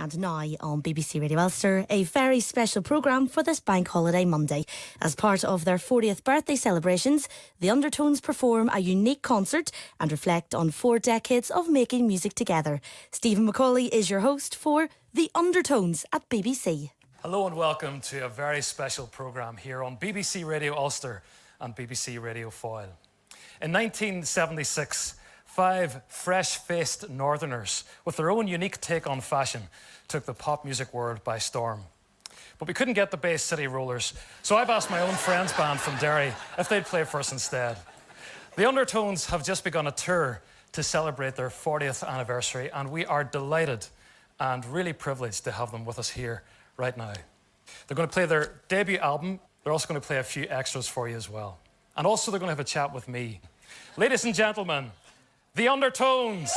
and now on BBC Radio Ulster, a very special programme for this Bank Holiday Monday. As part of their 40th birthday celebrations, the Undertones perform a unique concert and reflect on 4 decades of making music together. Stephen McCauley is your host for The Undertones at BBC. Hello and welcome to a very special programme here on BBC Radio Ulster and BBC Radio Foyle. In 1976, 5 fresh-faced northerners with their own unique take on fashion took the pop music world by storm. But we couldn't get the Bay City Rollers, so I've asked my own friends band from Derry if they'd play for us instead. The Undertones have just begun a tour to celebrate their 40th anniversary, and we are delighted and really privileged to have them with us here right now. They're going to play their debut album. They're also going to play a few extras for you as well. And also they're going to have a chat with me. Ladies and gentlemen, The Undertones.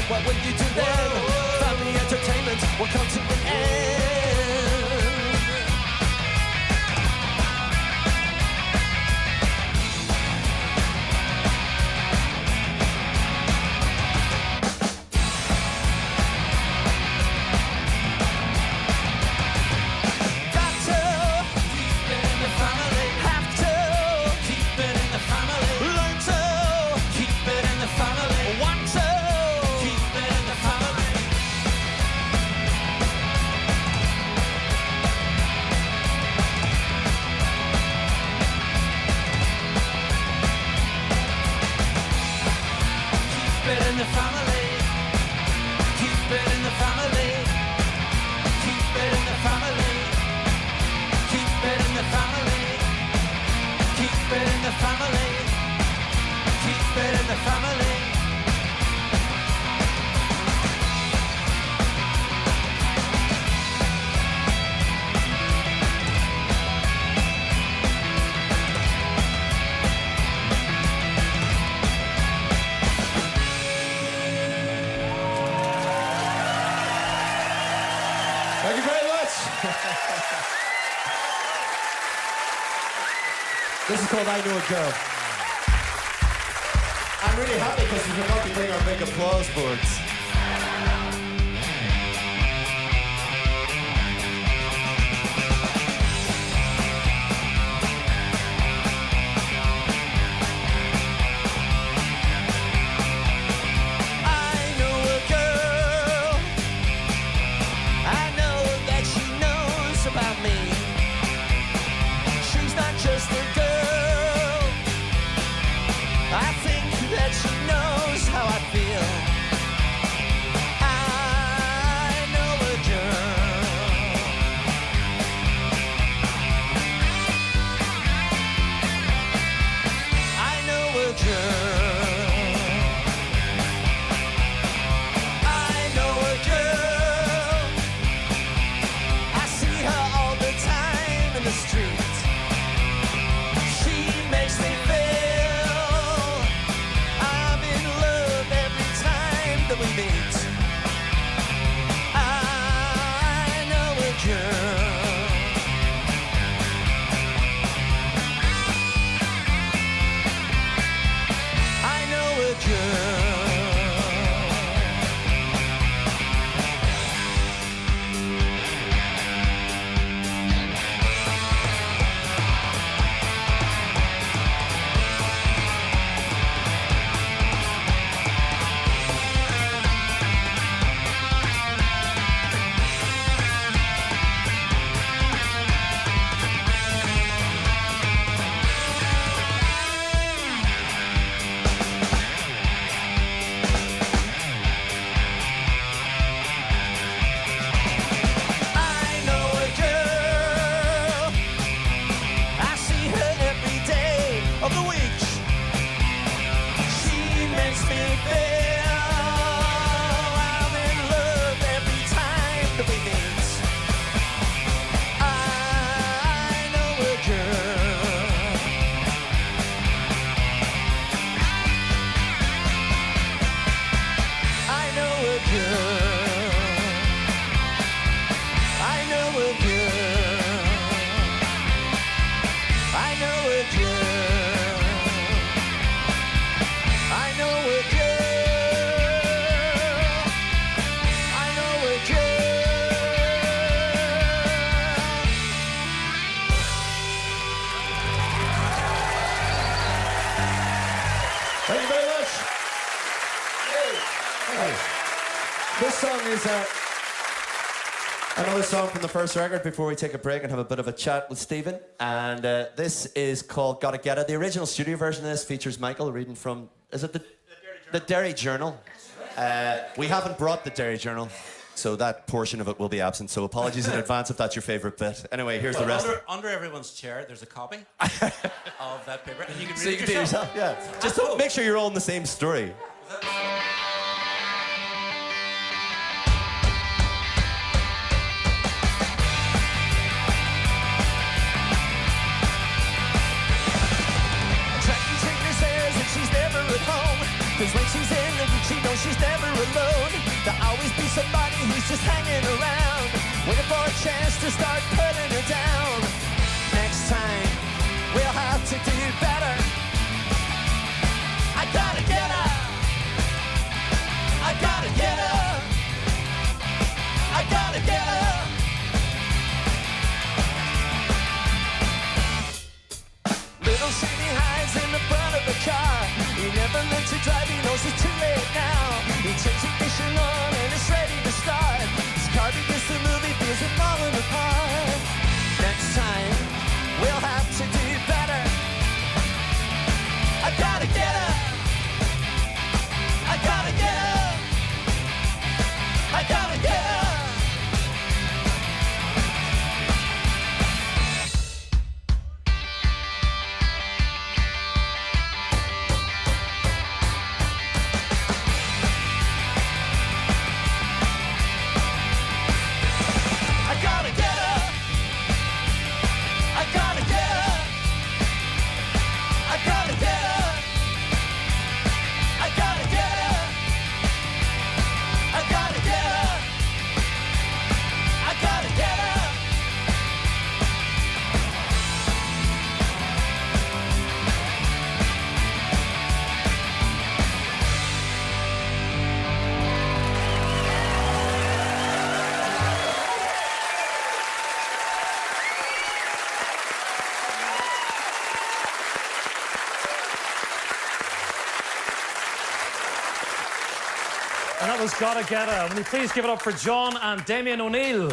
What will you do then? Family entertainment will come to an end. Got to keep it in the family. Have to keep it in the family. Learn to keep it in the family. Want to in the family, keep it in the family, keep it in the family, keep it in the family, keep it in the family, keep it in the family. Thank you very much. This is called I Know a Girl. I'm really happy because we forgot to bring our big applause boards. Just a girl, I think that she knows how I feel. is another song from the first record before we take a break and have a bit of a chat with Stephen. And this is called Gotta Get It. The original studio version of this features Michael reading from, is it the Derry Journal? We haven't brought the Derry Journal, so that portion of it will be absent. So apologies in advance if that's your favourite bit. Anyway, here's the rest. Under everyone's chair, there's a copy of that paper, and you can read So you it can do it yourself, yeah. Just don't make sure you're all in the same story. Cause when she's in the group, she knows she's never alone. There'll always be somebody who's just hanging around, waiting for a chance to start putting her down. Next time, we'll have to do better. I gotta get her. I gotta get her. I gotta get her. Little Shady hides in the front of the car. He never learned to drive, he knows it's too late now. He changed the ignition on and it's ready to start. His car begins to move, he feels it falling apart. Next time, we'll have to do better. I gotta get her. I gotta get her. I gotta get her. And that was Gotta Get Her. Will you please give it up for John and Damien O'Neill?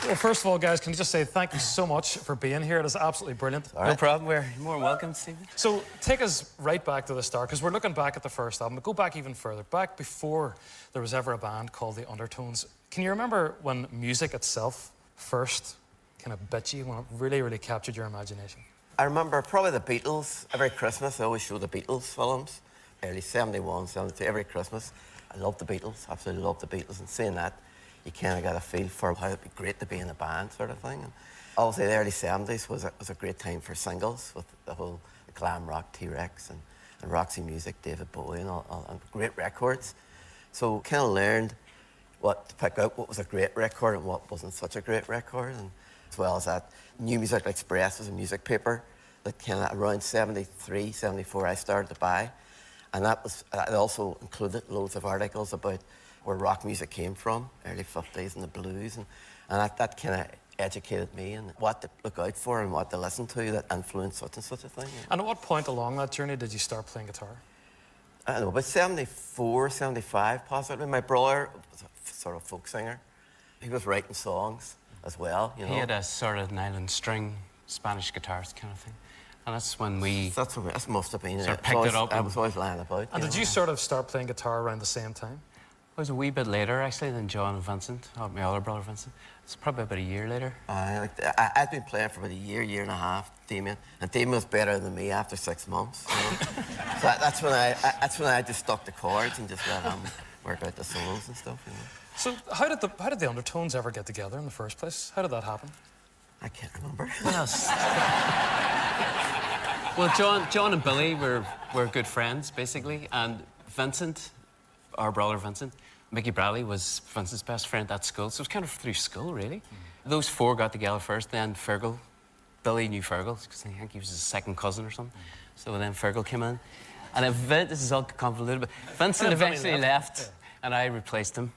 Well, first of all, guys, can you just say thank you so much for being here? It is absolutely brilliant. No problem. We're more welcome, Stephen. So take us right back to the start, because we're looking back at the first album. But go back even further, back before there was ever a band called the Undertones. Can you remember when music itself first kind of bit you, when it really, really captured your imagination? I remember probably the Beatles. Every Christmas, I always show the Beatles films. Early 71, 72, every Christmas. I loved the Beatles, absolutely loved the Beatles. And seeing that, you kind of got a feel for how it'd be great to be in a band, sort of thing. And obviously, the early 70s was a great time for singles, with the whole glam rock, T-Rex, and Roxy Music, David Bowie, and all and great records. So kind of learned what to pick out, what was a great record and what wasn't such a great record. And as well as that, New Musical Express was a music paper that kind of around 73, 74 I started to buy. And that also included loads of articles about where rock music came from, early 50s and the blues. And that kind of educated me in what to look out for and what to listen to that influenced such and such a thing. And at what point along that journey did you start playing guitar? I don't know, about 74, 75 possibly. My brother was a sort of folk singer. He was writing songs as well, you know. He had a sort of nylon string, Spanish guitars kind of thing. And that's when we... That must have been sort it. of picked it up. I was always lying about. And did you sort of start playing guitar around the same time? It was a wee bit later, actually, than John and Vincent, my other brother Vincent. It's probably about a year later. I'd been playing for about a year and a half, Damien. And Damien was better than me after 6 months. You know? So that's when I just stuck the chords and just let him work out the solos and stuff, you know. So how did the Undertones ever get together in the first place? How did that happen? I can't remember. Yes. Well, John and Billy were good friends, basically. And Vincent, our brother Vincent, Mickey Bradley was Vincent's best friend at school. So it was kind of through school, really. Those four got together first, then Fergal. Billy knew Fergal, because I think he was his second cousin or something. So then Fergal came in. And this is all convoluted, but Vincent eventually left, and I replaced him,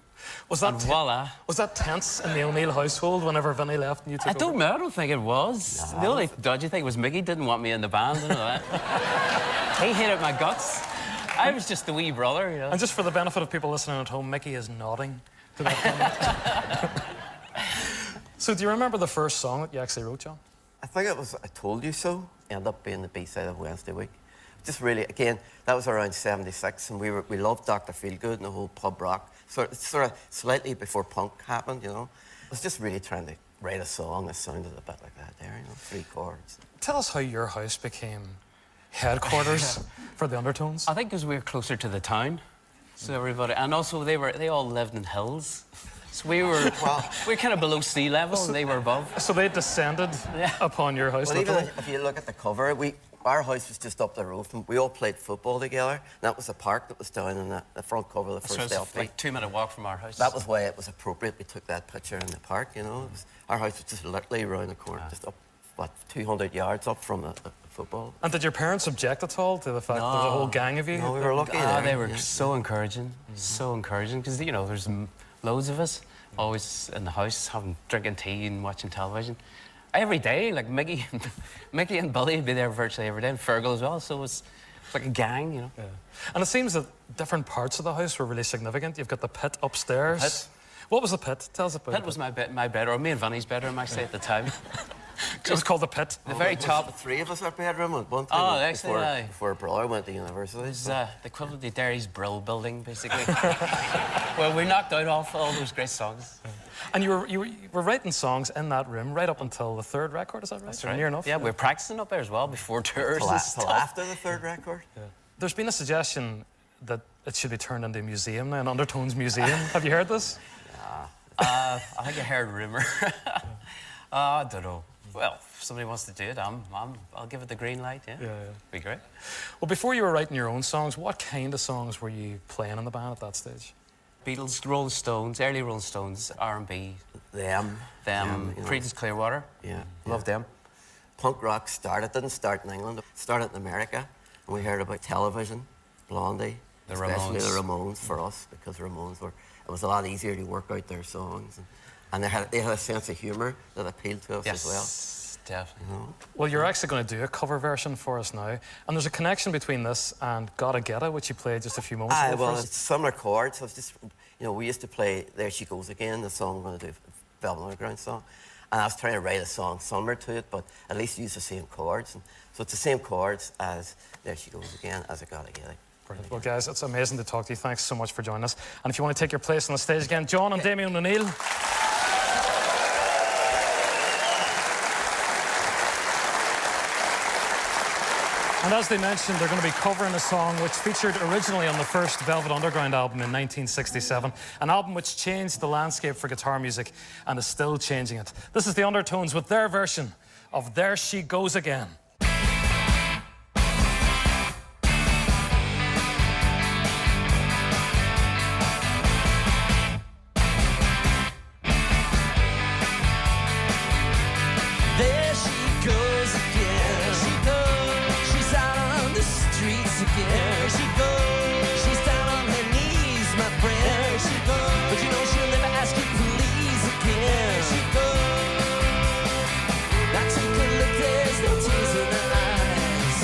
Was that And voila. Was that tense in the O'Neill household whenever Vinny left and you took I don't over? know. I don't think it was. The only dodgy thing was Mickey didn't want me in the band and all that. He hated my guts. I was just the wee brother, you know. And just for the benefit of people listening at home, Mickey is nodding to that comment. So do you remember the first song that you actually wrote, John? I think it was I Told You So. Ended up being the B-side of Wednesday Week. Just really, again, that was around 76, and we loved Dr. Feelgood and the whole pub rock. Sort of slightly before punk happened, you know. I was just really trying to write a song that sounded a bit like that there, you know, 3 chords. Tell us how your house became headquarters for the Undertones. I think because we were closer to the town, so everybody, and also they all lived in hills, so we were kind of below sea level, and they were above. So they descended upon your house. Well, even literally? if you look at the cover, our house was just up the road from. We all played football together. And that was a park that was down in the front cover of the So first it's LP. like a 2-minute walk from our house. That was why it was appropriate we took that picture in the park, you know. Our house was just literally around the corner, just up, 200 yards up from the football. And did your parents object at all to the fact that there was a whole gang of you? No, we were lucky there. They were yeah. so encouraging, so encouraging, because, you know, there's loads of us always in the house drinking tea and watching television. Every day, like Mickey and Billy would be there virtually every day, and Fergal as well, so it was like a gang, you know. Yeah. And it seems that different parts of the house were really significant. You've got the pit upstairs. Pit. What was the pit? Tell us about Pit it. was my bedroom, me and Vinny's bedroom, actually, at the time. It was called the pit. The very top. The 3 of us our bedroom at one time. Oh, actually, aye. Before brother went to university. It was the equivalent of Derry's Brill building, basically. Well, we knocked out all those great songs. And you were writing songs in that room right up until the 3rd record, is that right? That's Or right. Near enough. Yeah, we were practicing up there as well before tours and Till stuff. after the 3rd record. There's been a suggestion that it should be turned into a museum now, an Undertones museum. Have you heard this? I think I heard a rumour. I don't know. Well, if somebody wants to do it, I'll give it the green light, yeah. Yeah. Be great. Well, before you were writing your own songs, what kind of songs were you playing in the band at that stage? Beatles, Rolling Stones, early Rolling Stones, R&B, Them, you know. Creedence Clearwater. Yeah. Love them. Punk rock didn't start in England, it started in America. And we heard about television, Blondie, The especially Ramones. the Ramones for us, because the Ramones it was a lot easier to work out their songs. And they had a sense of humour that appealed to us Yes, as well. definitely. Well, you're actually going to do a cover version for us now. And there's a connection between this and Gotta Get It, which you played just a few moments ago. Well, for us. it's similar chords. It's just, you know, we used to play There She Goes Again, the song we're going to do, Velvet Underground song. And I was trying to write a song similar to it, but at least use the same chords. And so it's the same chords as There She Goes Again, as I Gotta Get It. Brilliant. Well, guys, it's amazing to talk to you. Thanks so much for joining us. And if you want to take your place on the stage again, John and Damien O'Neill. And as they mentioned, they're going to be covering a song which featured originally on the first Velvet Underground album in 1967, an album which changed the landscape for guitar music and is still changing it. This is the Undertones with their version of There She Goes Again. There she goes again. There she goes. She's out on the streets again. There she goes. She's down on her knees, my friend. There she goes. But you know she'll never ask you please again. There she goes. Now take a look, there's no tears in her eyes.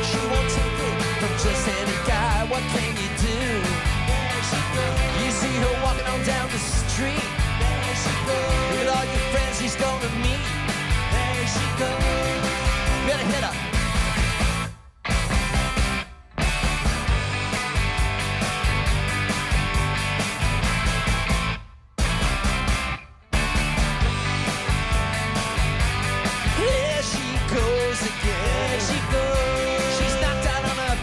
She won't take it from just any guy. What can you do? There she goes. You see her walking on down the street. There she goes. Look at all your friends she's gonna meet. There she goes. Better hit her. There she goes again. There she goes. She's knocked out on her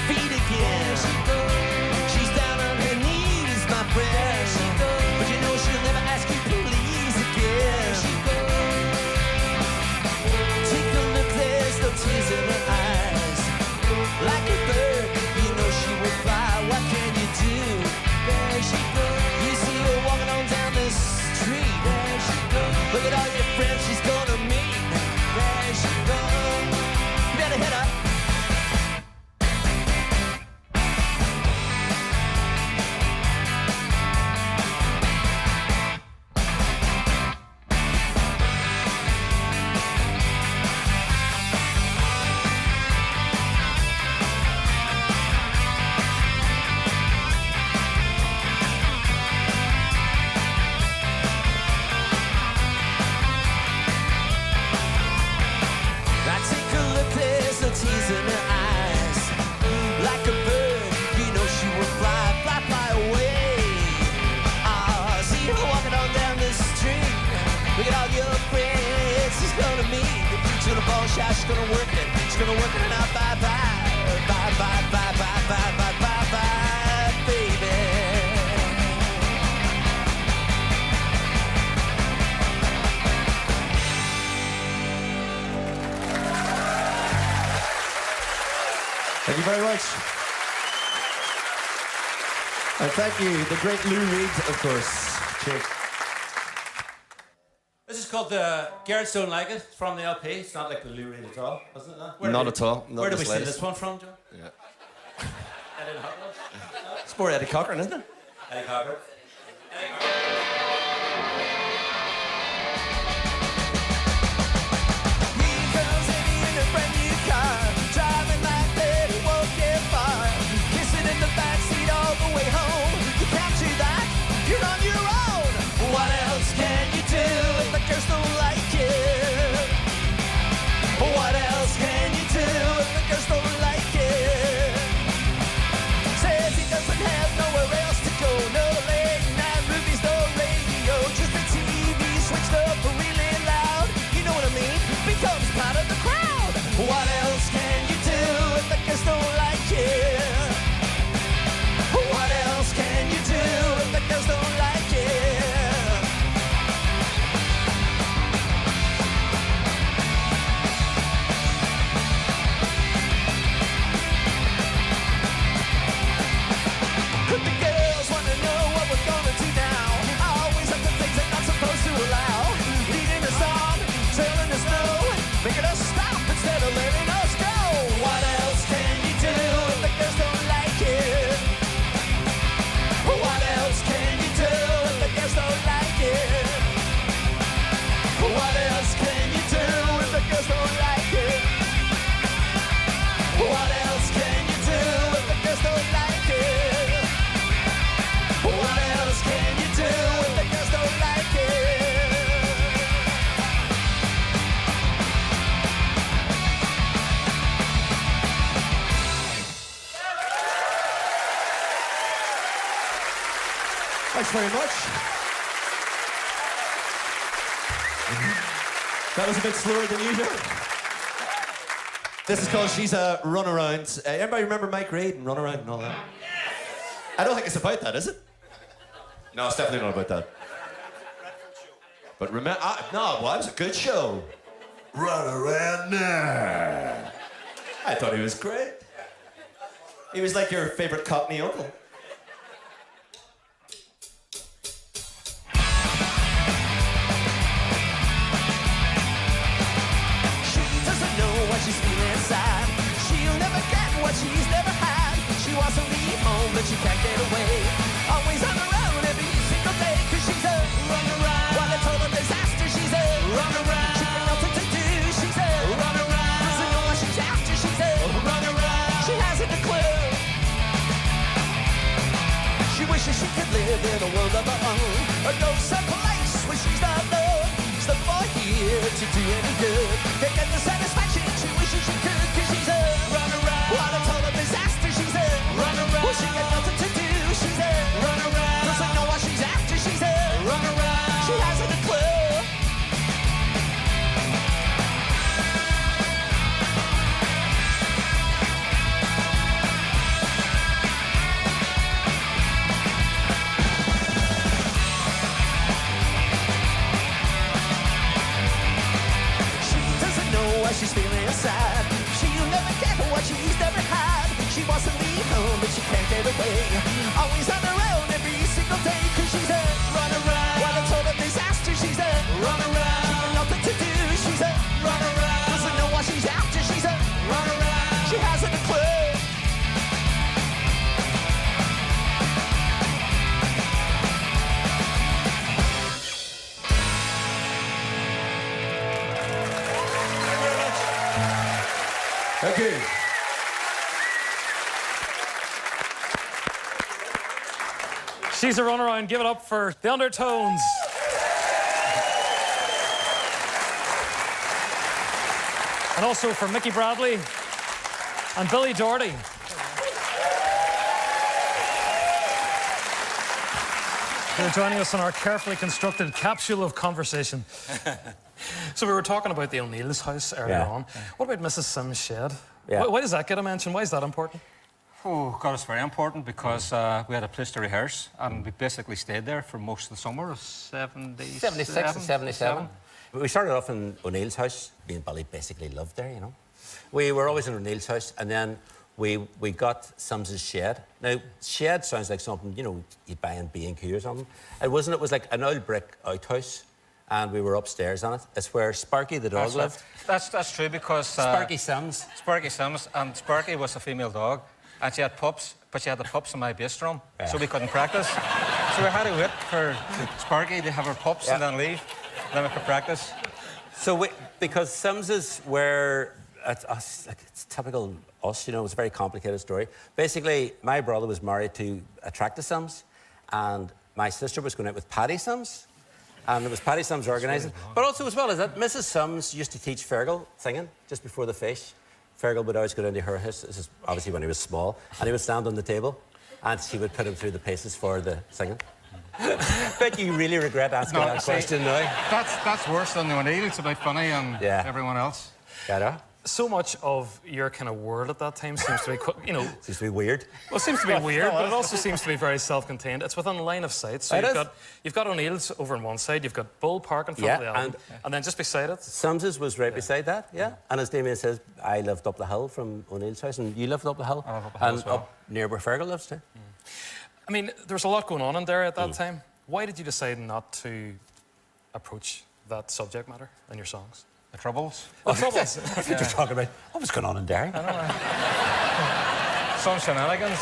feet again. There she goes. She's down on her knees, my friend. There she goes. But you know she'll never ask you please again. There she goes. Take a look, there's no tears in her eyes. Like a bird, you know she will fly. What can you do? There she goes. You see her walking on down the street. There she goes. Look at all your friends she's gonna meet. There she goes. You better hit her. shot, she's gonna work it. She's gonna work it out. Bye bye. Bye bye bye bye bye bye bye bye, baby. Thank you very much. And thank you, the great Lou Reed, of course. Cheers. This is called Garrett's Don't Like It. It's from the LP. It's not like the Lou Reed at all, wasn't it? Not at all. Not Where did the we see slightest. this one from, John? Yeah. Eddie Cochran. It's more Eddie Cochran, isn't it? Eddie Cochran. Here comes Eddie in a brand new car, driving like that he won't get far. Kissing in the backseat all the way home. You can't do that, you're on your own. What else can you do if the girls don't like you? What else can you do if the girls don't like you? Says he doesn't have nowhere else to go. No late night movies, no radio, just the TV switched up really loud. You know what I mean? Becomes part of the crowd. What else can you do if the girls don't like you? What else can you do if the girls don't like you? Could the girls wanna know what we're gonna do now? Always up to things they're not supposed to allow. Leading us on, telling us no, making us stop instead of letting us go. What else can you do if the girls don't like it? What else can you do if the girls don't like it? What else can you do if the girls don't like it? What else can you do if the girls don't like it? What else can you do if the girls don't like it? Thanks very much. That was a bit slower than usual. This is called She's a Runaround. Everybody remember Mike Reid and Runaround and all that? I don't think it's about that, is it? No, it's definitely not about that. But remember, no, well, it was a good show. Run around now. I thought he was great. He was like your favorite Cockney uncle. She doesn't know what she's feeling inside. She'll never get what she's never had. She wants to leave home, but she can't get away. Always on the road every single day, 'cause she's a runaround. What a total disaster, she's a runaround. She got nothing to do, she's a runaround. Doesn't know what she's after, she's a runaround. She hasn't a clue. She wishes she could live in a world of her own, or go someplace where she's not known. She's not for here to do any good. Can't get the satisfaction she wishes she could, 'cause she's a runaround. What a total disaster, she's a runaround. Well, she got nothing to do, she's a runaround. Doesn't know what she's after, she's a runaround. She hasn't a clue. She doesn't know what she's feeling inside. She'll never get what she's never had. She wants to leave home, but she can't get away. Always on her own every single day, 'cause she's a runaround. What a total disaster, she's a runaround. She got nothing to do, she's a runaround. Doesn't know what she's after, she's a runaround. She hasn't a clue. Thank you. She's a runaround. Give it up for the Undertones. And also for Mickey Bradley and Billy Doherty. Who are joining us on our carefully constructed capsule of conversation So we were talking about the O'Neill's house earlier Yeah. on. What about Mrs. Sims' shed? Yeah. Why does that get a mention? Why is that important? Oh, God, it's very important because we had a place to rehearse and we basically stayed there for most of the summer of 76 76 and 77. We started off in O'Neill's house. Me and Billy basically lived there, you know. We were always in O'Neill's house, and then we got Sims's shed. Now, shed sounds like something, you know, you'd buy in B&Q or something. It wasn't. It was like an old brick outhouse, and we were upstairs on it. It's where Sparky the dog lived. That's true because... Sparky Sims. Sparky Sims, and Sparky was a female dog, and she had pups, but she had the pups in my bass drum, so we couldn't practice. So we had to wait for Sparky to have her pups and then leave, then we could practice. So because Sims's were... It's typical us, you know, it's a very complicated story. Basically, my brother was married to a tractor Sims, and my sister was going out with Paddy Sims, and it was Paddy Sims organising. But also, as well as that, Mrs. Sims used to teach Fergal singing just before the fish. Fergal would always go into her house, this is obviously when he was small, and he would stand on the table, and she would put him through the paces for the singing. Bet you really regret asking that question now. That's worse than the O'Neill's about Funny and Yeah. everyone else. Yeah, So much of your kind of world at that time seems to be, you know, seems to be weird. well, it seems to be weird, but it also seems to be very self-contained. It's within line of sight. So It is. you've got O'Neill's over on one side, you've got Bull Park in front Yeah, of the album, and then just beside it, Sims's was right beside that, yeah. And as Damien says, I lived up the hill from O'Neill's house, and you lived up the hill. I live up the hill and as well. up near where Fergal lives too. I mean, there was a lot going on in there at that time. Why did you decide not to approach that subject matter in your songs? The Troubles. Oh, troubles. I think you're talking about what was going on in Derry. Some shenanigans.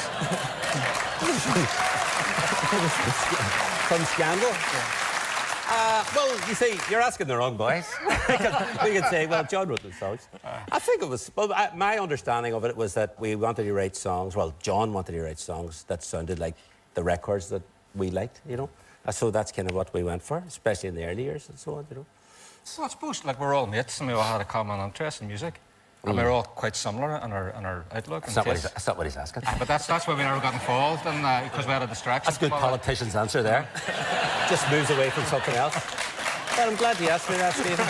Some scandal. Well, you see, you're asking the wrong boys. We could say, well, John wrote the songs. I think it was, well, my understanding of it was that we wanted to write songs, well, John wanted to write songs that sounded like the records that we liked, you know. So that's kind of what we went for, especially in the early years and so on, you know. So I suppose like we're all mates and we all had a common interest in music. And we're all quite similar in our outlook and taste. That's not what he's asking. But that's why we never got involved and because we had a distraction. That's a good politician's answer there. Just moves away from something else. But I'm glad you asked me that, Stephen.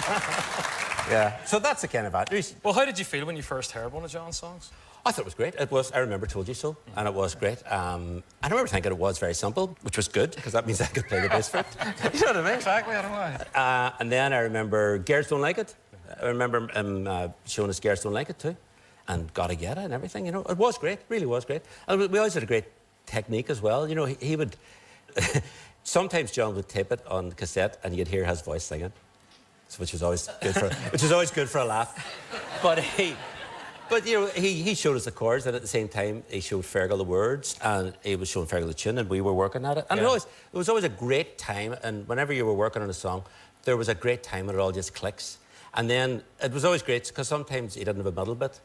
Yeah. So that's the kind of answer. Well, how did you feel when you first heard one of John's songs? I thought it was great. It was, I remember Told You So, and it was great. I remember thinking it was very simple, which was good, because that means I could play the bass for it. You know what I mean? Exactly, I don't know. And then I remember Girls Don't Like It. I remember showing us Girls Don't Like It too. And Gotta Get It and everything, you know. It was great, really was great. And we always had a great technique as well. You know, he would... Sometimes John would tape it on cassette and you'd hear his voice singing, which was always good for a laugh. But you know, he showed us the chords, and at the same time, he showed Fergal the words, and he was showing Fergal the tune, and we were working at it. And it was always a great time, and whenever you were working on a song, there was a great time when it all just clicks. And then it was always great, because sometimes you didn't have a middle bit.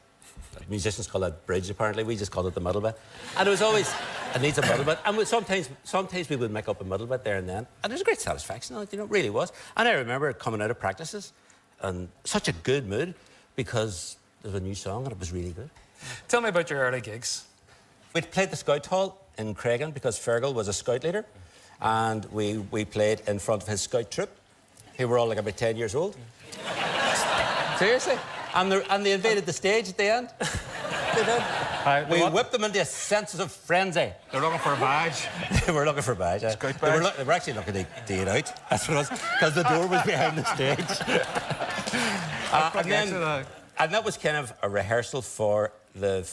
Musicians call that bridge, apparently. We just called it the middle bit. And it was always, it needs a middle bit. And sometimes we would make up a middle bit there and then. And there was a great satisfaction in it, you know, it really was. And I remember coming out of practices, and such a good mood, because there was a new song and it was really good. Tell me about your early gigs. We played the Scout Hall in Craigan because Fergal was a Scout leader, and we played in front of his Scout troop, who were all like about 10 years old. Seriously. And they invaded the stage at the end. They did. We whipped them into a sense of frenzy. They're looking for a badge. They were looking for a badge. Scout They badge. were actually looking to get out. That's what it was, because the door was behind the stage. And that was kind of a rehearsal for the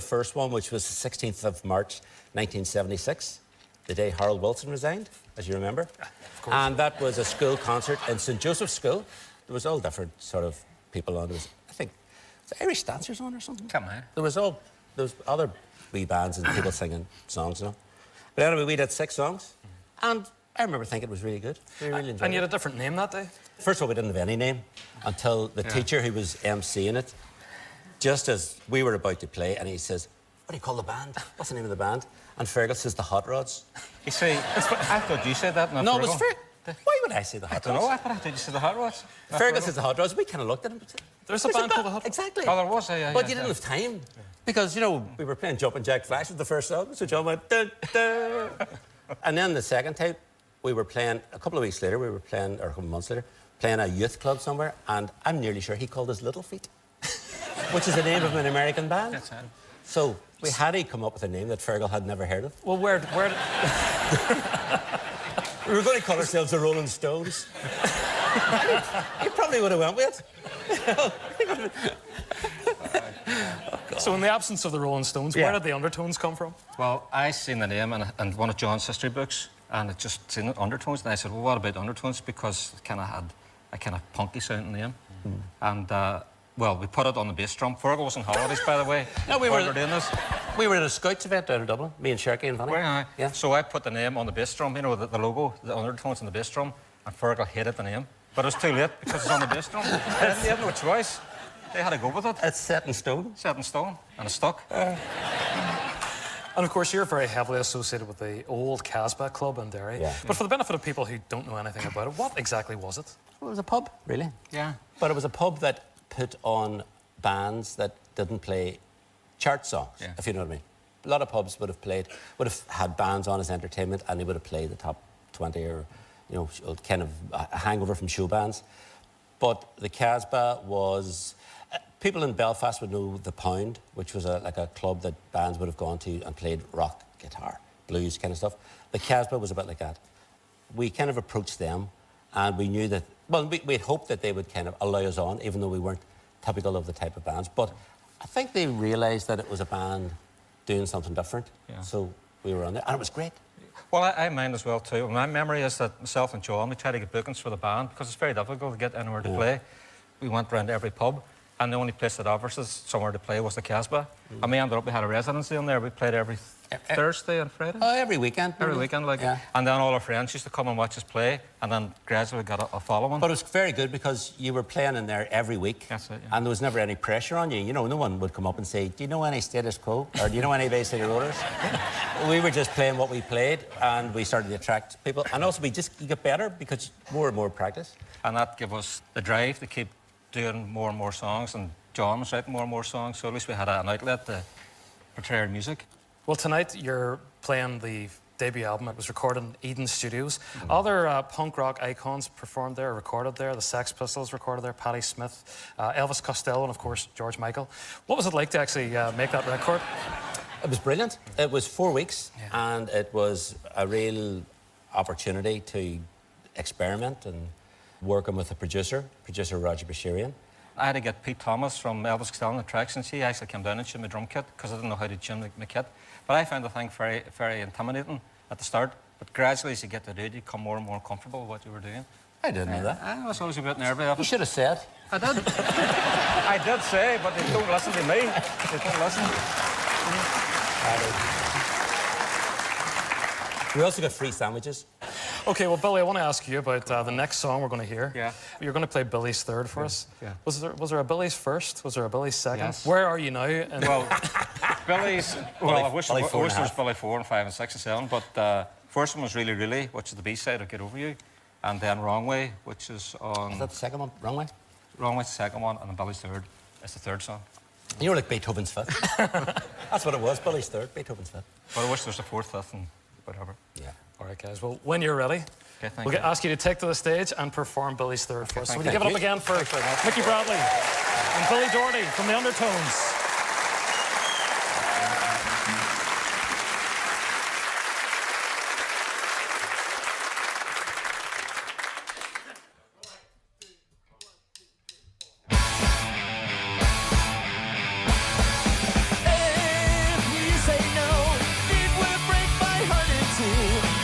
first one, which was the 16th of March, 1976, the day Harold Wilson resigned, as you remember. Of course. And that was a school concert in St. Joseph's School. There was all different sort of people on. There was, I think, was Irish dancers on or something? Come on. There was other wee bands and people singing songs, you know. But anyway, we did 6 songs, and I remember thinking it was really good. We really enjoyed And you it. had a different name that day? First of all, we didn't have any name until the teacher who was emceeing it, just as we were about to play, and he says, "What do you call the band? What's the name of the band?" And Fergal says, "The Hot Rods." You see, I thought you said that. No, it was Fergal. Why would I say the I Hot don't know. Rods? I thought you said the Hot Rods. Fergal says the Hot Rods. We kind of looked at him. And said, There's a band called The Hot Rods. Exactly. Oh, there was, yeah. But you didn't have time. Because, you know, we were playing Jumpin' Jack Flash with the first song, so John went, "Dun, dun." And then the second time, we were playing, a couple of weeks later, or a couple of months later, playing a youth club somewhere, and I'm nearly sure he called us Little Feet, which is the name of an American band. That's it. So we had to come up with a name that Fergal had never heard of. Well, where We were going to call ourselves the Rolling Stones. He probably would have went with it. So in the absence of the Rolling Stones, Yeah. where did the Undertones come from? Well, I seen the name in one of John's history books, and it just seen Undertones, and I said, well, what about Undertones? Because it kind of had a kind of punky sounding name. And, well, we put it on the bass drum. Fergal was on holidays, by the way. No, we while were- doing this. We were at a Scouts event down in Dublin, me and Sherky and Vanny. Yeah. So I put the name on the bass drum, you know, the logo, the Undertones on the bass drum, and Fergal hated the name. But it was too late because it's on the bass drum. They had no choice. They had to go with it. It's set in stone. Set in stone, and it stuck. And of course, you're very heavily associated with the old Casbah Club in Derry. Yeah. But for the benefit of people who don't know anything about it, what exactly was it? It was a pub, really. Yeah. But it was a pub that put on bands that didn't play chart songs, Yeah. if you know what I mean. A lot of pubs would have had bands on as entertainment, and they would have played the top 20 or, you know, kind of a hangover from show bands. But the Casbah was... people in Belfast would know the Pound, which was like a club that bands would have gone to and played rock, guitar, blues kind of stuff. The Casbah was a bit like that. We kind of approached them, and we knew that... Well, we'd hoped that they would kind of allow us on, even though we weren't typical of the type of bands. But I think they realised that it was a band doing something different. Yeah. So we were on there, and it was great. Well, I mind as well, too. My memory is that myself and John, we tried to get bookings for the band because it's very difficult to get anywhere to play. We went round to every pub, and the only place that offers us somewhere to play was the Casbah. And we ended up, we had a residency in there. We played every Thursday and Friday. Every weekend. Every really. weekend, like. Yeah. And then all our friends used to come and watch us play, and then gradually got a following. But it was very good because you were playing in there every week. That's it, yeah. And there was never any pressure on you. You know, no one would come up and say, do you know any Status Quo? Or do you know any Bay City Rollers? We were just playing what we played, and we started to attract people. And also, you get better because more and more practice. And that gave us the drive to keep doing more and more songs, and John was writing more and more songs, so at least we had an outlet to portray our music. Well, tonight you're playing the debut album. It was recorded in Eden Studios. Other punk rock icons performed there, recorded there. The Sex Pistols recorded there, Patti Smith, Elvis Costello, and of course, George Michael. What was it like to actually make that record? It was brilliant. It was 4 weeks, and it was a real opportunity to experiment and working with a producer Roger Bashirian. I had to get Pete Thomas from Elvis Costello on the tracks, and she actually came down and tuned my drum kit because I didn't know how to tune my kit. But I found the thing very, very intimidating at the start. But gradually, as you get to do it, you become more and more comfortable with what you were doing. I didn't know that. I was always a bit nervous. You should have said. I did. I did say, but they don't listen to me. They don't listen. We also got free sandwiches. Okay, well, Billy, I want to ask you about the next song we're going to hear. Yeah. You're going to play Billy's Third for us. Yeah. Was there a Billy's First? Was there a Billy's Second? Yes. Where are you now? And Well, Billy's... Well, I wish Billy there four and a was half. Billy 4 and 5 and 6 and 7, but first one was Really Really, which is the B-side of Get Over You, and then Wrong Way, which is on... Is that the second one? Wrong way? Wrong Way's the second one, and then Billy's Third is the third song. You were like Beethoven's fifth. That's what it was, Billy's third, Beethoven's fifth. But I wish there was a fourth, fifth, and whatever. Yeah. all right, guys. Well, when you're ready, Okay, thank we'll you. ask you to take to the stage and perform Billy's Third for us. So thank will you you. give it up again for Mickey Bradley and Billy Doherty from the Undertones? If you say no, it will break my heart in two.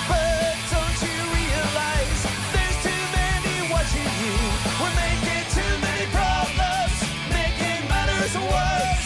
But don't you realize there's too many watching you? We're making too many problems, making matters worse.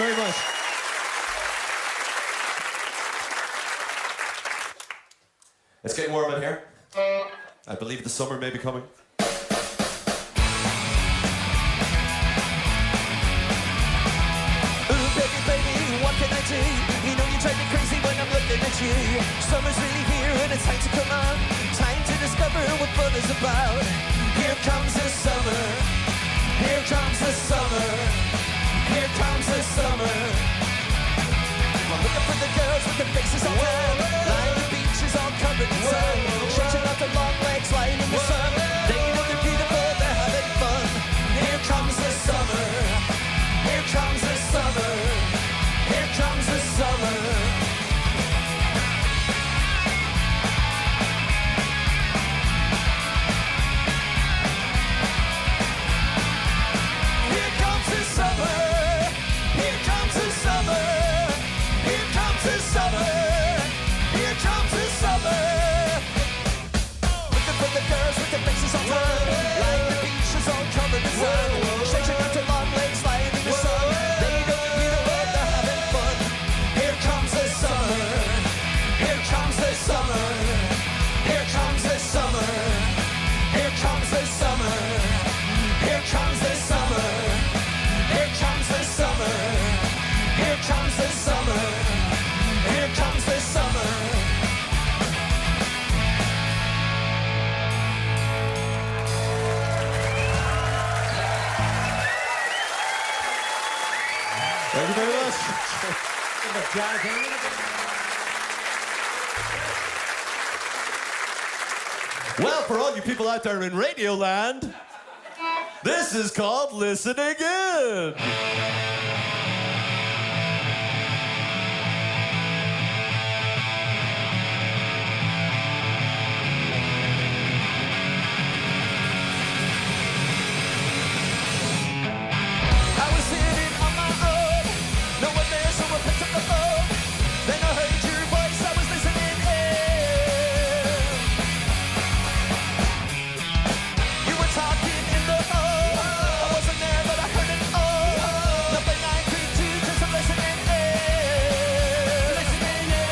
very much. It's getting warm in here. I believe the summer may be coming. Ooh, baby, baby, what can I do? You know you drive me crazy when I'm looking at you. Summer's really here and it's time to come on. Time to discover what fun is about. Here comes the summer. Here comes the summer. Here comes the summer. I'm looking for the girls with their faces all tan. Lying the beaches all covered in sun. Stretching out their long legs lying in the sun. They know they're beautiful, they're having fun. Here comes the summer. Here comes the summer. Here comes the summer. Here comes the summer. Here comes the summer. Here comes the summer. Here comes the summer. Looking for the girls with their faces all tan. Lying the beaches all covered in sun. Stretching out their long legs lying in the sun. They know they're beautiful, they're having fun. Here comes the summer. Here comes the summer. Here comes the summer. Here comes the summer. Here comes the summer. Here comes the summer. Here comes the summer. Here comes the summer. Thank you very much. Well, for all you people out there in Radioland, this is called Listening In. I was sitting on my own, no one there, so I picked up the phone. Then I heard your voice, I was listening in. You were talking in the phone. I wasn't there, but I heard it all. Nothing I could do, just I'm listening in. Listening in.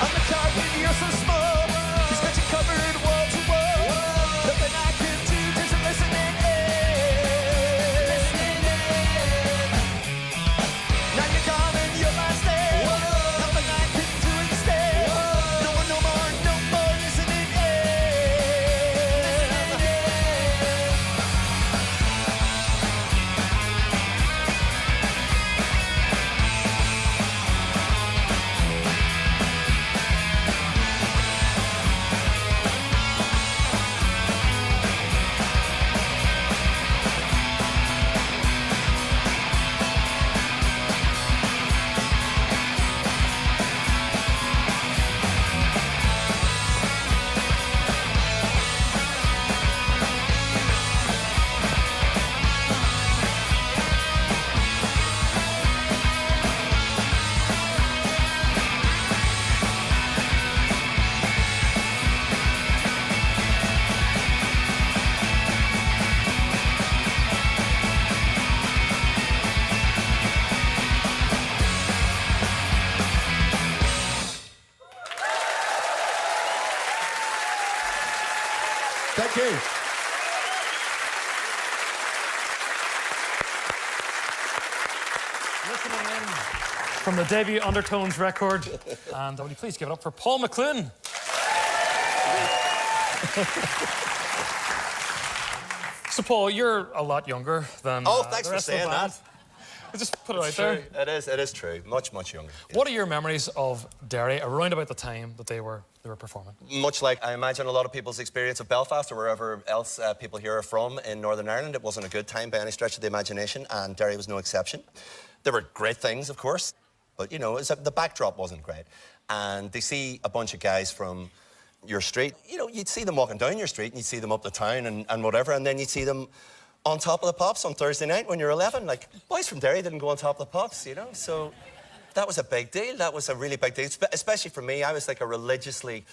On the carpet, you're so small. He's got you covered wall to wall. Nothing I can do, just I'm listening in. Listening in. Now you're gone and you're my stay. Nothing I can do instead. No more, no more, no more listening in. Listening in. Thank you. Listening in from the debut Undertones record. And will you please give it up for Paul McClune? So, Paul, you're a lot younger than Oh, thanks the for rest of the saying band. that. I just put it out True. there. It is true. Much younger. What are your memories of Derry around about the time that they were performing? Much like I imagine a lot of people's experience of Belfast or wherever else people here are from in Northern Ireland, it wasn't a good time by any stretch of the imagination, and Derry was no exception. There were great things, of course, but you know, the backdrop wasn't great. And they see a bunch of guys from your street. You know, you'd see them walking down your street and you'd see them up the town and whatever, and then you'd see them on Top of the Pops on Thursday night when you're 11. Like, boys from Derry didn't go on Top of the Pops, you know? So that was a big deal. That was a really big deal, especially for me. I was like a religiously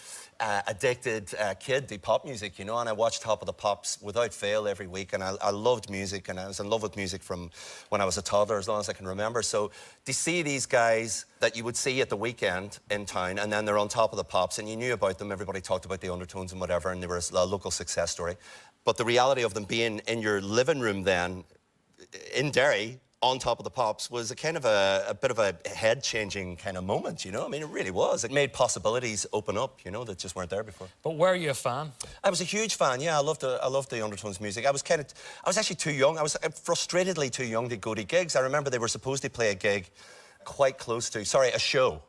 addicted kid to pop music, you know, and I watched Top of the Pops without fail every week, and I loved music, and I was in love with music from when I was a toddler, as long as I can remember. So to see these guys that you would see at the weekend in town, and then they're on Top of the Pops, and you knew about them, everybody talked about the Undertones and whatever, and they were a local success story. But the reality of them being in your living room then, in Derry, on Top of the Pops, was a kind of a bit of a head-changing kind of moment, you know? I mean, it really was. It made possibilities open up, you know, that just weren't there before. But were you a fan? I was a huge fan, yeah. I loved the Undertones music. I was actually too young. I was frustratedly too young to go to gigs. I remember they were supposed to play a gig quite close to, a show.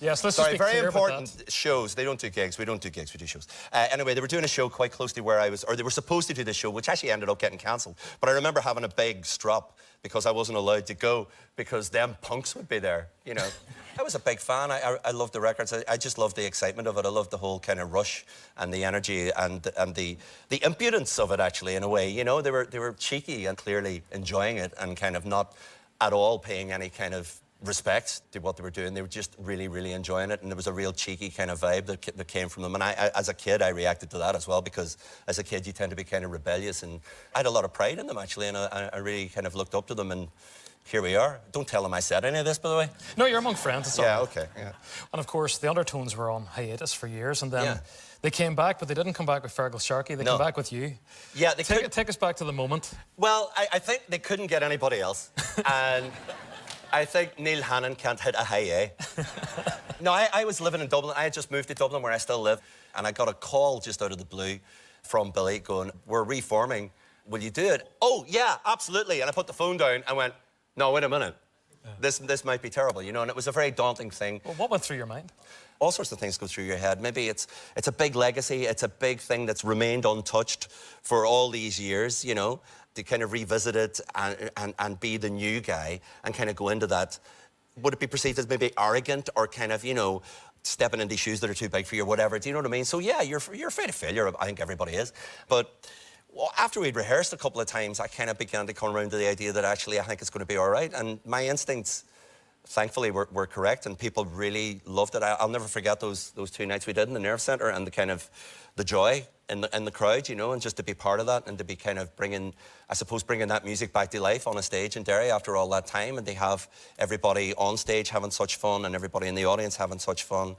Yes, let's Sorry, just be very clear important about that. shows. They don't do gigs. We don't do gigs. We do shows. Anyway, they were doing a show quite close to where I was, or they were supposed to do this show, which actually ended up getting cancelled. But I remember having a big strop because I wasn't allowed to go because them punks would be there, you know. I was a big fan. I loved the records. I just loved the excitement of it. I loved the whole kind of rush and the energy and the impudence of it, actually, in a way. You know, they were cheeky and clearly enjoying it and kind of not at all paying any kind of respect to what they were doing. They were just really, really enjoying it, and there was a real cheeky kind of vibe that came from them. And I, as a kid, I reacted to that as well, because as a kid, you tend to be kind of rebellious, and I had a lot of pride in them, actually, and I really kind of looked up to them, and here we are. Don't tell them I said any of this, by the way. No, you're among friends. It's all Yeah, right. okay, yeah. And of course, the Undertones were on hiatus for years, and then Yeah. they came back, but they didn't come back with Fergal Sharkey. They No. came back with you. Yeah, they could. Take us back to the moment. Well, I think they couldn't get anybody else, and I think Neil Hannon can't hit a high A. No, I was living in Dublin. I had just moved to Dublin, where I still live, and I got a call just out of the blue from Billy going, "We're reforming. Will you do it?" "Oh, yeah, absolutely." And I put the phone down and went, "No, wait a minute. This might be terrible," you know, and it was a very daunting thing. Well, what went through your mind? All sorts of things go through your head. Maybe it's a big legacy. It's a big thing that's remained untouched for all these years, you know, to kind of revisit it and be the new guy and kind of go into that. Would it be perceived as maybe arrogant or kind of, you know, stepping into shoes that are too big for you or whatever? Do you know what I mean? So, yeah, you're afraid of failure. I think everybody is. But well, after we'd rehearsed a couple of times, I kind of began to come around to the idea that actually I think it's going to be all right. And my instincts, thankfully, were correct, and people really loved it. I'll never forget those 2 nights we did in the Nerve Centre, and the kind of the joy in the crowd, you know, and just to be part of that and to be kind of bringing that music back to life on a stage in Derry after all that time, and they have everybody on stage having such fun and everybody in the audience having such fun.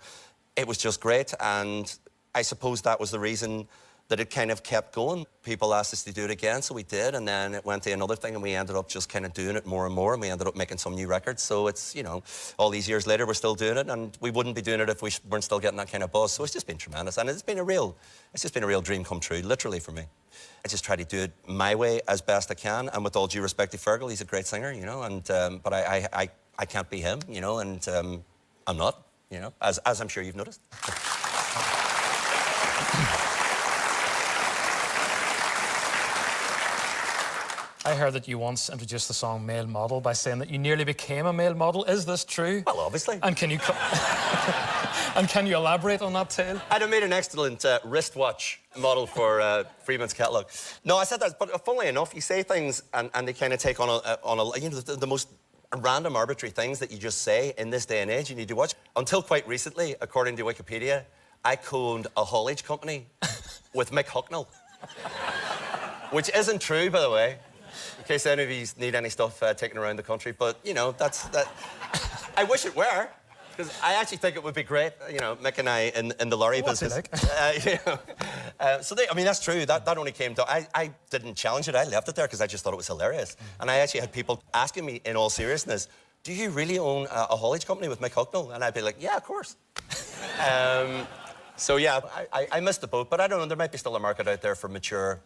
It was just great, and I suppose that was the reason that it kind of kept going. People asked us to do it again, so we did, and then it went to another thing, and we ended up just kind of doing it more and more, and we ended up making some new records. So it's, you know, all these years later, we're still doing it, and we wouldn't be doing it if we weren't still getting that kind of buzz. So it's just been tremendous, and it's just been a real dream come true, literally, for me. I just try to do it my way as best I can, and with all due respect to Fergal, he's a great singer, you know, and but I can't be him, you know, and I'm not, you know, as I'm sure you've noticed. I heard that you once introduced the song Male Model by saying that you nearly became a male model. Is this true? Well, obviously. And can you and can you elaborate on that tale? I'd have made an excellent wristwatch model for Freeman's catalogue. No, I said that, but funnily enough, you say things and they kind of take on a you know, the most random, arbitrary things that you just say in this day and age. You need to watch. Until quite recently, according to Wikipedia, I co-owned a haulage company with Mick Hucknall, which isn't true, by the way. In case any of you need any stuff taken around the country, but you know, that. I wish it were, because I actually think it would be great. You know, Mick and I in the lorry What's business. it like? You know, so I mean, that's true. That only came to. I didn't challenge it. I left it there because I just thought it was hilarious. And I actually had people asking me in all seriousness, "Do you really own a haulage company with Mick Hucknall?" And I'd be like, "Yeah, of course." So yeah, I missed the boat, but I don't know. There might be still a market out there for mature,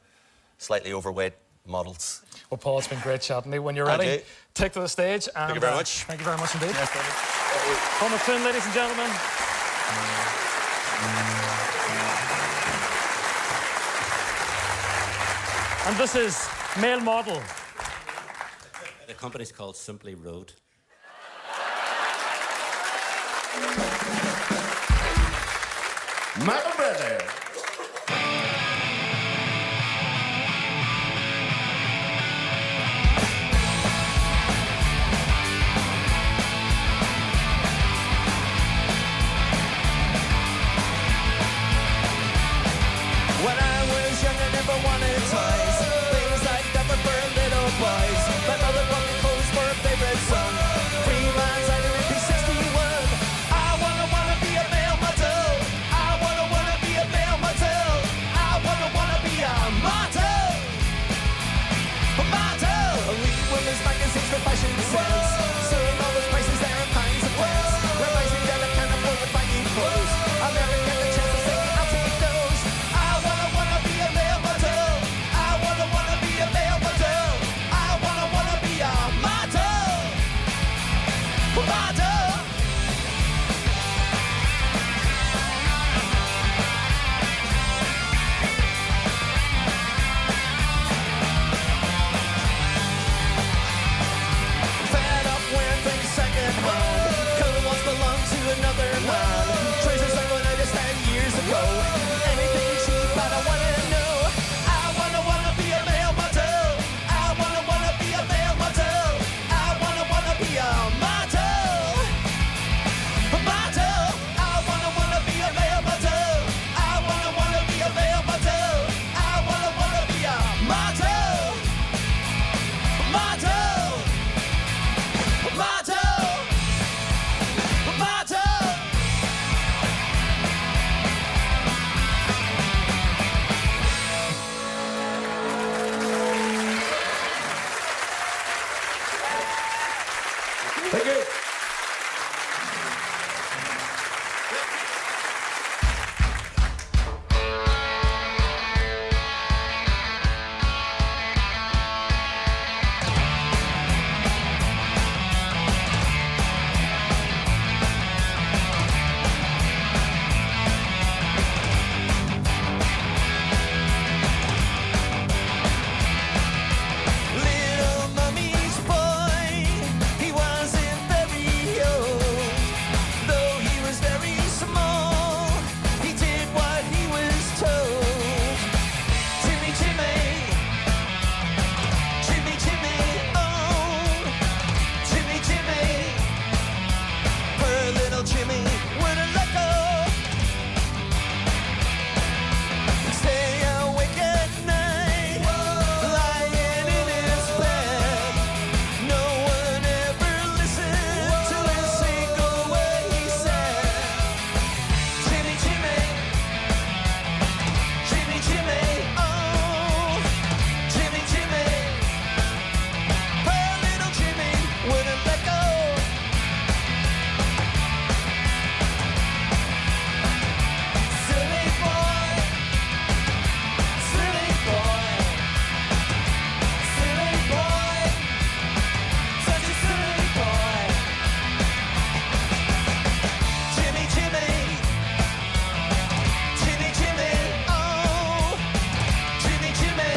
slightly overweight models. Well, Paul, it's been great chatting to you. When you're Thank ready, you. take to the stage. And, Thank you very much. Thank you very much indeed. Yes, Paul McClune, ladies and gentlemen. And this is Male Model. The company's called Simply Road. Michael Bradley. When I was young, I never wanted toys. Things like that were for little boys. My mother bought me clothes for a favorite son. Freelance out of MP61. I wanna be a male model. I wanna be a male model. I wanna be a model. A model. Lead women's magazines for fashion sense. Seeing all those prices there in pints of pants. Realizing that I can't afford to buy new clothes. I'll never get the chance to say I'll take those. I wanna be a male model. I wanna be a male model. I wanna be a model. A model. Fed up wearing things second-hand. Color once belonged to another man. Treasures I went out just 10 years ago. Anything cheap, I don't wanna know. I wanna be a male model. I wanna be a male model. I wanna be a model. A model. I wanna be a male model. I wanna be a male model. I wanna be a model. Model. Model. Model. Thank you. Little mummy's boy, he wasn't very old. Though he was very small, he did what he was told. Jimmy, Jimmy, Jimmy, Jimmy, oh, Jimmy, Jimmy. Poor little Jimmy wouldn't let go. Stay awake at night, lying in his bed. No one ever listened to a single word he said. Jimmy, Jimmy, Jimmy, Jimmy, oh, Jimmy, Jimmy. Poor little Jimmy wouldn't let go. Silly boy, silly boy, silly boy, such a silly boy. Jimmy, Jimmy, Jimmy, Jimmy, oh, Jimmy, Jimmy.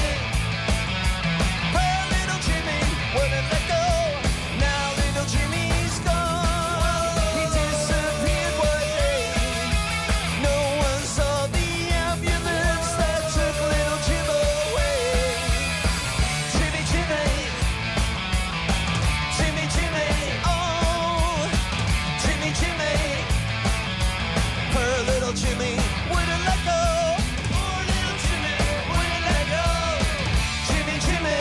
Poor little Jimmy wouldn't let go. Now little Jimmy's gone. He disappeared one day. No one saw the ambulance that took little Jim away. Jimmy, Jimmy, Jimmy, Jimmy, oh, Jimmy, Jimmy. Poor little Jimmy wouldn't let go. Poor little Jimmy wouldn't let go. Jimmy, Jimmy,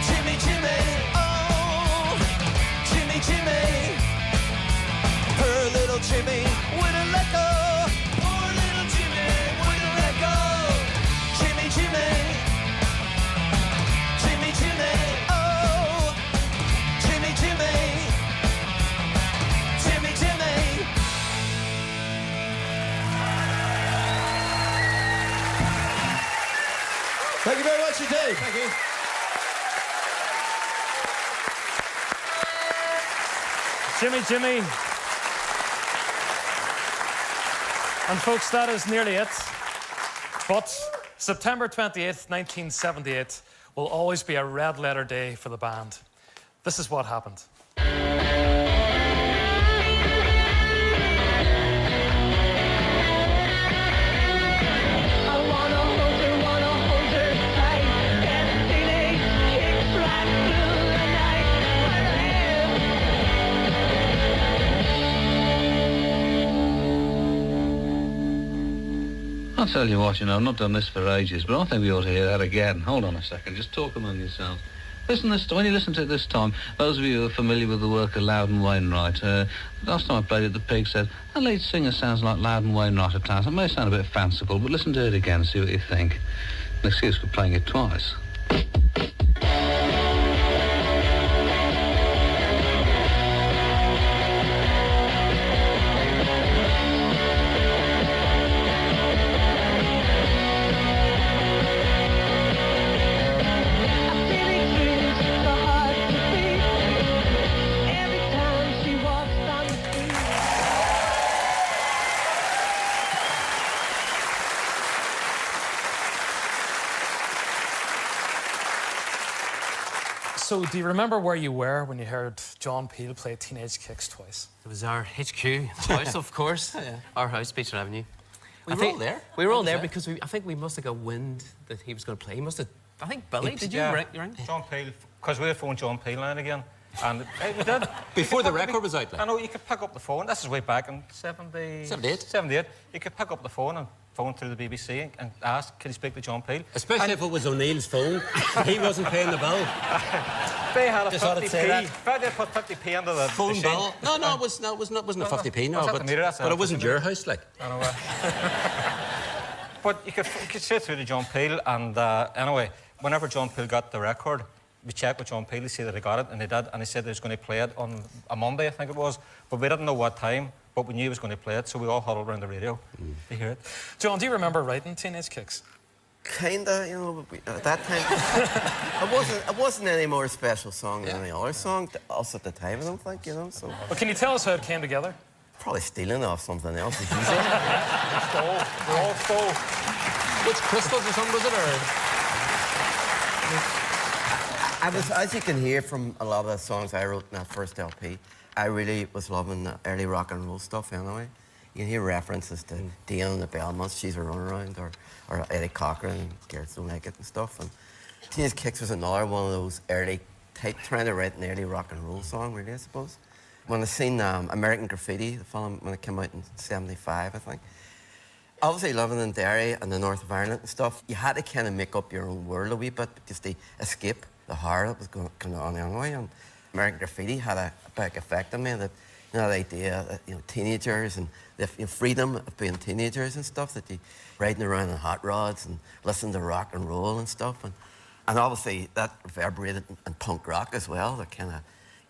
Jimmy, Jimmy, oh, Jimmy, Jimmy. Poor little Jimmy wouldn't let go. Poor little Jimmy wouldn't let go. Jimmy, Jimmy, Jimmy, Jimmy, oh, Jimmy, Jimmy, Jimmy, Jimmy. Thank you very much indeed. Thank you. Jimmy, Jimmy. And folks, that is nearly it. But September 28th, 1978 will always be a red letter day for the band. This is what happened. I'll tell you what, you know, I've not done this for ages, but I think we ought to hear that again. Hold on a second, just talk among yourselves. Listen this, when you listen to it this time, those of you who are familiar with the work of Loudon Wainwright, last time I played it, the Pig said, the lead singer sounds like Loudon Wainwright at times. It may sound a bit fanciful, but listen to it again, see what you think. An excuse for playing it twice. So, do you remember where you were when you heard John Peel play Teenage Kicks twice? It was our HQ house, of course. Our house, Beechwood Avenue. We were all there. We were all there because I think we must have got wind that he was going to play. He must have. I think Billy, did you ring? John Peel, because we had phoned John Peel now and again. And we did. Before the record was out there. I know, you could pick up the phone. This is way back in 78. You could pick up the phone and phone through the BBC and ask, could you speak to John Peel? Especially if it was O'Neill's phone. He wasn't paying the bill. They had a Just ought to say 50p. that. In fact, they put 50p under the Phone machine. bill? No, it wasn't a 50p, no. That's not But, the meter, that's but it wasn't the your meter. house, like. I know. But you could say through to John Peel, and anyway, whenever John Peel got the record, we checked with John Peel to see that he got it, and he did, and he said he was going to play it on a Monday, I think it was, but we didn't know what time, but we knew he was going to play it, so we all huddled around the radio to hear it. John, do you remember writing Teenage Kicks? Kinda, you know, at that time, it wasn't any more special song than any other song to us at the time, I don't think, you know, so... Well, can you tell us how it came together? Probably stealing off something else, as usual. We all stole. Which Crystals or something was it, or...? As you can hear from a lot of the songs I wrote in that first LP, I really was loving the early rock and roll stuff anyway. You can hear references to Diana and the Belmonts, She's a Runaround, or Eddie Cochran and Garrett's Don't Like It and stuff. And Teenage Kicks was another one of those early, trying to write an early rock and roll song, really, I suppose. When I seen American Graffiti, the film, when it came out in '75, I think, obviously living in Derry and the north of Ireland and stuff, you had to kind of make up your own world a wee bit just to escape the horror that was going on anyway. And American Graffiti had a big effect on me. That, you know, the idea that, you know, teenagers and the freedom of being teenagers and stuff, that you riding around in hot rods and listening to rock and roll and stuff. And obviously that reverberated in punk rock as well, the kind of,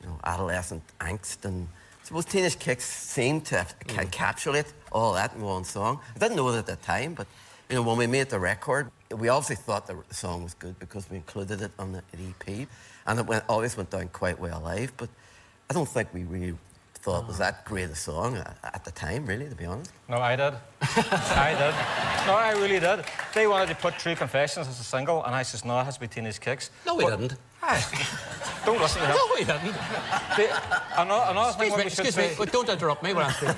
you know, adolescent angst. And I suppose Teenage Kicks seemed to encapsulate all that in one song. I didn't know it at the time, but, you know, when we made the record, we obviously thought the song was good because we included it on the EP. And it always went down quite well live, but I don't think we really thought it was that great a song at the time, really, to be honest. No, I did. I did. No, I really did. They wanted to put True Confessions as a single, and I says, no, it has to be Teenage Kicks. No, we didn't. Don't listen to him. No, we didn't. Another thing what we should Excuse me, say... but don't interrupt me when I'm speaking.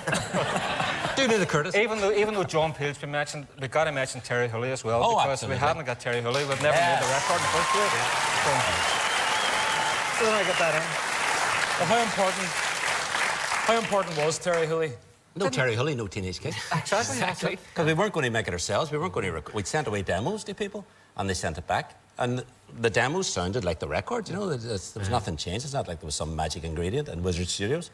Do me the courtesy. Even though John Peel's been mentioned, we've got to mention Terry Hooley as well, Oh, because absolutely. if we hadn't got Terry Hooley, we'd never made the record in the first place. So then I get that in. Well, how important was Terry Hooley? No Terry Hooley, no Teenage Kicks. Exactly. Because we weren't going to make it ourselves. We weren't going to. We'd sent away demos to people, and they sent it back. And the demos sounded like the record. You know, there was nothing changed. It's not like there was some magic ingredient in Wizard Studios.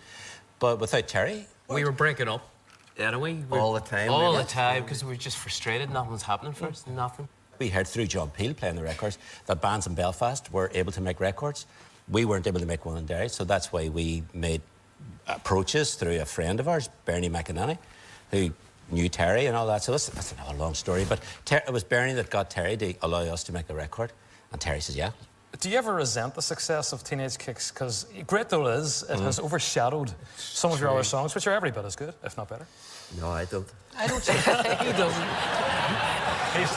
But without Terry, We were breaking up anyway. All the time, All really? the time, because we were just frustrated. Nothing was happening for us. Nothing. we heard through John Peel playing the records that bands in Belfast were able to make records. We weren't able to make one in Derry, so that's why we made approaches through a friend of ours, Bernie McInerney, who knew Terry and all that. So that's another long story. But it was Bernie that got Terry to allow us to make the record. And Terry says, yeah. Do you ever resent the success of Teenage Kicks? Because great though it is, it has overshadowed some of your other songs, which are every bit as good, if not better. No, I don't. I don't say he doesn't.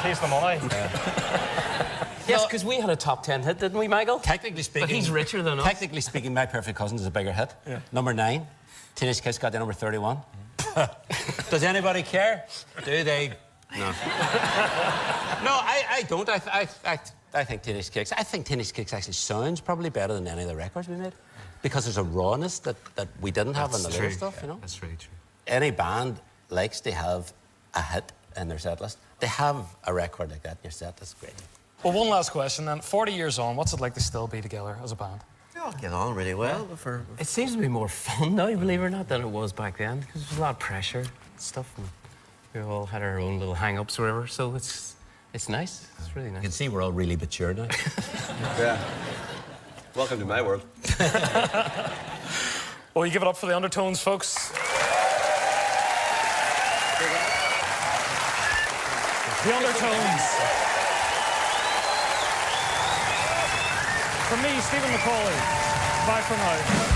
He's the money. Yes, because we had a top 10 hit, didn't we, Michael? Technically speaking... But he's richer than us. Technically speaking, My Perfect Cousin is a bigger hit. Yeah. Number 9. Teenage Kiss got to number 31. Does anybody care? Do they? No. No, I don't. I think Teenage Kicks... I think Teenage Kicks actually sounds probably better than any of the records we made. Because there's a rawness that we didn't have on the later stuff, you know? That's really true. Any band likes to have a hit in their set list. They have a record like that in your set list, great. Well, one last question then. 40 years on, what's it like to still be together as a band? We all get on really well. It seems to be more fun now, believe it or not, than it was back then, because there's a lot of pressure and stuff, and we all had our own little hang-ups or whatever, so it's nice. It's really You nice. can see we're all really mature now. Yeah. Welcome to my world. Well, you give it up for the Undertones, folks. The Undertones. From me, Stephen McCauley. Bye for now.